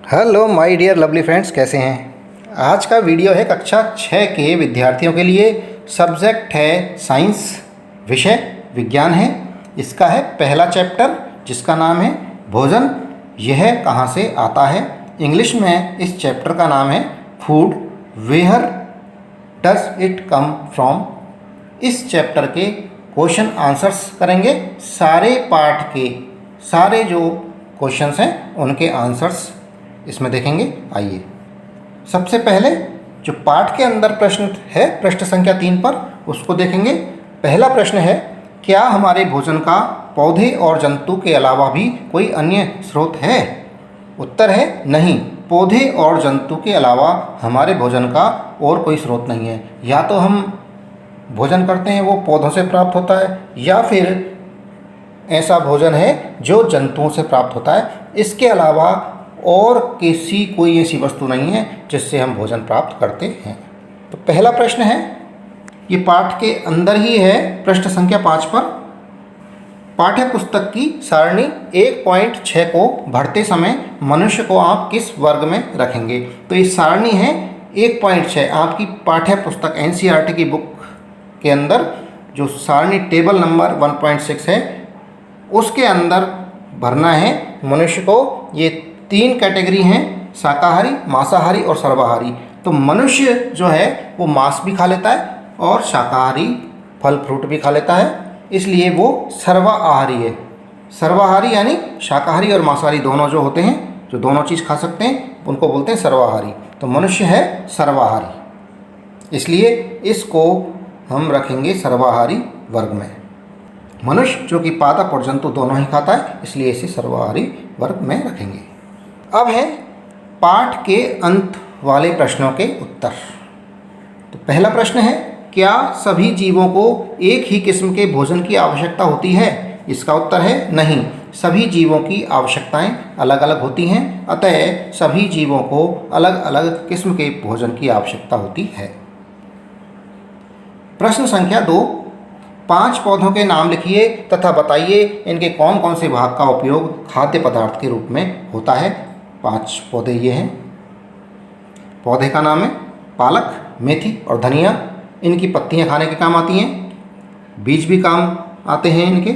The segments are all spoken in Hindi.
Hello my dear lovely friends, कैसे हैं। आज का वीडियो है कक्षा 6 के विद्यार्थियों के लिए। सब्जेक्ट है साइंस, विषय विज्ञान है। इसका है पहला चैप्टर जिसका नाम है भोजन यह कहाँ से आता है। इंग्लिश में इस चैप्टर का नाम है food, where does it come from. इस चैप्टर के क्वेश्चन आंसर्स करेंगे। सारे पाठ के सारे जो क्वेश्चंस हैं उनके आंसर्स इसमें देखेंगे। आइए सबसे पहले जो पाठ के अंदर प्रश्न है पृष्ठ संख्या 3 पर उसको देखेंगे। पहला प्रश्न है, क्या हमारे भोजन का पौधे और जंतु के अलावा भी कोई अन्य स्रोत है। उत्तर है नहीं, पौधे और जंतु के अलावा हमारे भोजन का और कोई स्रोत नहीं है। या तो हम भोजन करते हैं वो पौधों से प्राप्त होता है, या फिर ऐसा भोजन है जो जंतुओं से प्राप्त होता है। इसके अलावा और कोई ऐसी वस्तु नहीं है जिससे हम भोजन प्राप्त करते हैं। तो पहला प्रश्न है, ये पाठ के अंदर ही है, पृष्ठ संख्या 5 पर। पाठ्य पुस्तक की सारणी 1.6 को भरते समय मनुष्य को आप किस वर्ग में रखेंगे। तो ये सारणी है 1.6, आपकी पाठ्य पुस्तक NCERT की बुक के अंदर जो सारणी टेबल नंबर 1.6 है उसके अंदर भरना है मनुष्य को। ये 3 कैटेगरी हैं, शाकाहारी, मांसाहारी और सर्वाहारी। तो मनुष्य जो है वो मांस भी खा लेता है और शाकाहारी फल फ्रूट भी खा लेता है, इसलिए वो सर्वाहारी है। सर्वाहारी यानी शाकाहारी और मांसाहारी दोनों जो होते हैं, जो दोनों चीज़ खा सकते हैं, उनको बोलते हैं सर्वाहारी। तो मनुष्य है सर्वाहारी, इसलिए इसको हम रखेंगे सर्वाहारी वर्ग में। मनुष्य जो कि पादप और जंतु दोनों ही खाता है, इसलिए इसे सर्वाहारी वर्ग में रखेंगे। अब है पाठ के अंत वाले प्रश्नों के उत्तर। तो पहला प्रश्न है, क्या सभी जीवों को एक ही किस्म के भोजन की आवश्यकता होती है। इसका उत्तर है नहीं, सभी जीवों की आवश्यकताएं अलग अलग होती हैं, अतः सभी जीवों को अलग अलग किस्म के भोजन की आवश्यकता होती है। प्रश्न संख्या 2, 5 पौधों के नाम लिखिए तथा बताइए इनके कौन कौन से भाग का उपयोग खाद्य पदार्थ के रूप में होता है। 5 पौधे ये हैं। पौधे का नाम है पालक, मेथी और धनिया। इनकी पत्तियां खाने के काम आती हैं, बीज भी काम आते हैं इनके।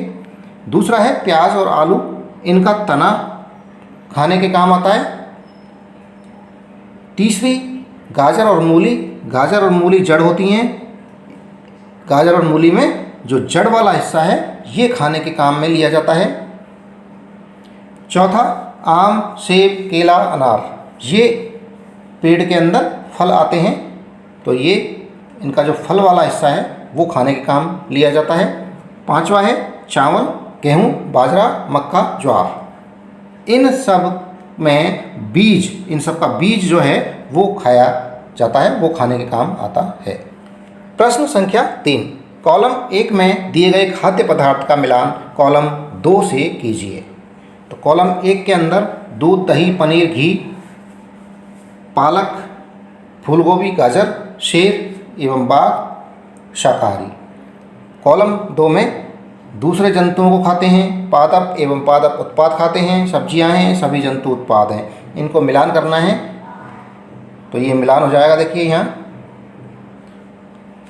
दूसरा है प्याज और आलू, इनका तना खाने के काम आता है। तीसरी गाजर और मूली। गाजर और मूली जड़ होती हैं, गाजर और मूली में जो जड़ वाला हिस्सा है ये खाने के काम में लिया जाता है। चौथा आम, सेब, केला, अनार, ये पेड़ के अंदर फल आते हैं, तो ये इनका जो फल वाला हिस्सा है वो खाने के काम लिया जाता है। 5वां है चावल, गेहूँ, बाजरा, मक्का, ज्वार। इन सब में बीज, इन सब का बीज जो है वो खाया जाता है, वो खाने के काम आता है। प्रश्न संख्या 3, कॉलम 1 में दिए गए खाद्य पदार्थ का मिलान कॉलम 2 से कीजिए। तो कॉलम 1 के अंदर दूध, दही, पनीर, घी, पालक, फूलगोभी, गाजर, शेर एवं बाघ शाकाहारी। कॉलम 2 में दूसरे जंतुओं को खाते हैं, पादप एवं पादप उत्पाद खाते हैं, सब्जियां हैं, सभी जंतु उत्पाद हैं। इनको मिलान करना है, तो ये मिलान हो जाएगा। देखिए यहाँ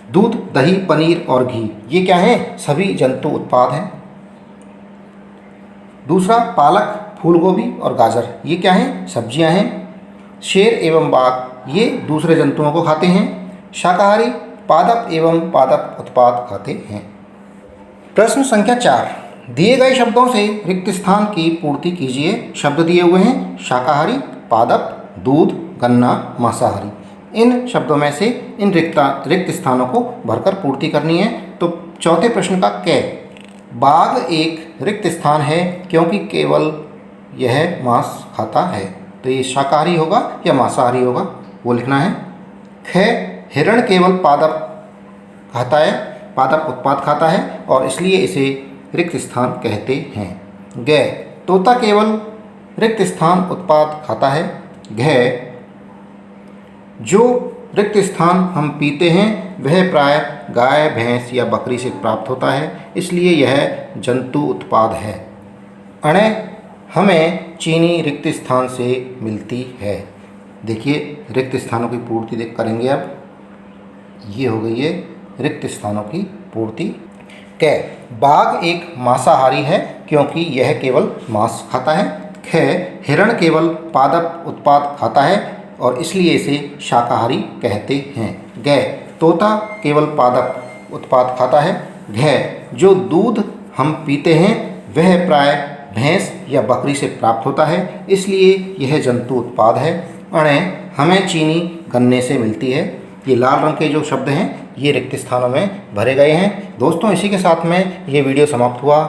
दूध, दही, पनीर और घी, ये क्या है, सभी जंतु उत्पाद हैं। दूसरा पालक, फूलगोभी और गाजर, ये क्या हैं, सब्जियां हैं। शेर एवं बाघ, ये दूसरे जंतुओं को खाते हैं। शाकाहारी पादप एवं पादप उत्पाद खाते हैं। प्रश्न संख्या 4, दिए गए शब्दों से रिक्त स्थान की पूर्ति कीजिए। शब्द दिए हुए हैं शाकाहारी, पादप, दूध, गन्ना, मांसाहारी। इन शब्दों में से इन रिक्त स्थानों को भरकर पूर्ति करनी है। तो चौथे प्रश्न का क, बाघ एक रिक्त स्थान है क्योंकि केवल यह मांस खाता है। तो ये शाकाहारी होगा या मांसाहारी होगा, वो लिखना है। ख, हिरण केवल पादप खाता है, पादप उत्पाद खाता है और इसलिए इसे रिक्त स्थान कहते हैं। ग, तोता केवल रिक्त स्थान उत्पाद खाता है। घ, जो रिक्त स्थान हम पीते हैं वह प्राय गाय, भैंस या बकरी से प्राप्त होता है, इसलिए यह जंतु उत्पाद है। अणे, हमें चीनी रिक्त स्थान से मिलती है। देखिए रिक्त स्थानों की पूर्ति देख करेंगे अब। ये हो गई है रिक्त स्थानों की पूर्ति। क, बाघ एक मांसाहारी है क्योंकि यह केवल मांस खाता है। ख, हिरण केवल पादप उत्पाद खाता है और इसलिए इसे शाकाहारी कहते हैं। ग, तोता केवल पादप उत्पाद खाता है। घ, जो दूध हम पीते हैं वह प्राय भैंस या बकरी से प्राप्त होता है, इसलिए यह जंतु उत्पाद है। अण, हमें चीनी गन्ने से मिलती है। ये लाल रंग के जो शब्द हैं ये रिक्त स्थानों में भरे गए हैं। दोस्तों इसी के साथ में ये वीडियो समाप्त हुआ।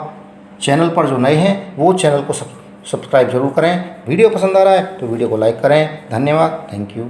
चैनल पर जो नए हैं वो चैनल को सब्सक्राइब जरूर करें। वीडियो पसंद आ रहा है तो वीडियो को लाइक करें। धन्यवाद। Thank you.